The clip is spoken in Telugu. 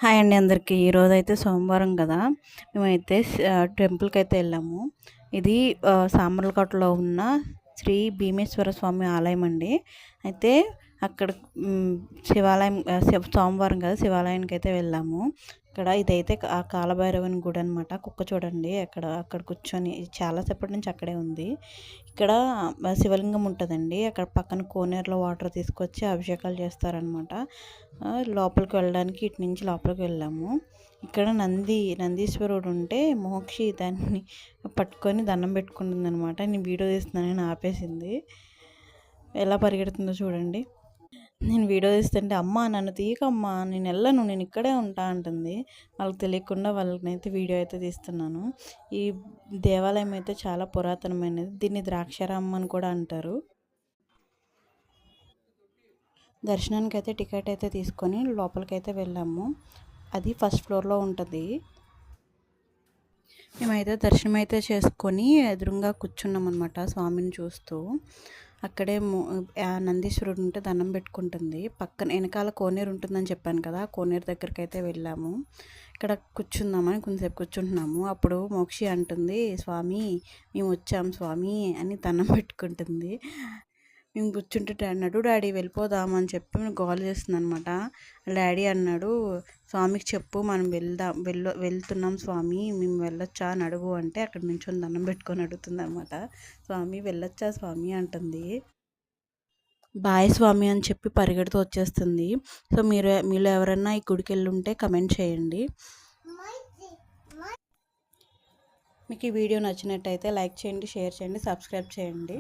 హాయ్ అండి అందరికీ. ఈరోజైతే సోమవారం కదా! మేమైతే టెంపుల్‌కైతే వెళ్ళాము. ఇది సామర్లకోటలో ఉన్న శ్రీ భీమేశ్వర స్వామి ఆలయం అండి. అయితే అక్కడ శివాలయం సోమవారం కదా! శివాలయానికైతే వెళ్ళాము. ఇదైతే కాలభైరవుని గుడి అనమాట. కుక్క చూడండి అక్కడ కూర్చొని చాలా సేపటి నుంచి అక్కడే ఉంది. ఇక్కడ శివలింగం ఉంటుందండి. అక్కడ పక్కన కోనేరులో వాటర్ తీసుకొచ్చి అభిషేకాలు చేస్తారనమాట. లోపలికి వెళ్ళడానికి ఇటు నుంచి లోపలికి వెళ్ళాము. ఇక్కడ నందీశ్వరుడు ఉంటే మోక్షి దాన్ని పట్టుకొని దండం పెట్టుకుంటుందనమాట. నేను వీడియో తీస్తున్నానని ఆపేసింది. ఎలా పరిగెడుతుందో చూడండి. నేను వీడియో తీస్తుంటే అమ్మ నన్ను తీయకమ్మా, నేను వెళ్ళను, నేను ఇక్కడే ఉంటా అంటుంది. వాళ్ళకి తెలియకుండా వాళ్ళనైతే వీడియో అయితే తీస్తున్నాను. ఈ దేవాలయం అయితే చాలా పురాతనమైనది. దీన్ని ద్రాక్షారామం అని కూడా అంటారు. దర్శనానికి అయితే టికెట్ అయితే తీసుకొని లోపలికైతే వెళ్ళాము. అది ఫస్ట్ ఫ్లోర్లో ఉంటుంది. మేమైతే దర్శనం అయితే చేసుకొని ఎదురుగా కూర్చున్నాం అనమాట స్వామిని చూస్తూ. అక్కడే నందీశ్వరుడు ఉంటే దండం పెట్టుకుంటుంది. పక్కన వెనకాల కోనేరు ఉంటుందని చెప్పాను కదా, కోనేరు దగ్గరికి అయితే వెళ్ళాము. ఇక్కడ కూర్చుందామని కొంతసేపు కూర్చుంటున్నాము. అప్పుడు మోక్షి అంటుంది, స్వామి మేము వచ్చాం స్వామి అని దండం పెట్టుకుంటుంది. మేము కూర్చుంటే అన్నాడు, డాడీ వెళ్ళిపోదాం అని చెప్పి గోల్ చేస్తుంది అనమాట. డాడీ అన్నాడు, స్వామికి చెప్పు మనం వెళ్తున్నాం స్వామి, మేము వెళ్ళొచ్చా అని అడుగు అంటే అక్కడ నుంచి దండం పెట్టుకొని అడుగుతుంది అనమాట. స్వామి వెళ్ళొచ్చా స్వామి అంటుంది. బాయ్ స్వామి అని చెప్పి పరిగెడుతూ వచ్చేస్తుంది. సో మీలో ఎవరైనా ఈ గుడికి వెళ్ళి ఉంటే కమెంట్ చేయండి. మీకు ఈ వీడియో నచ్చినట్టయితే లైక్ చేయండి, షేర్ చేయండి, సబ్స్క్రైబ్ చేయండి.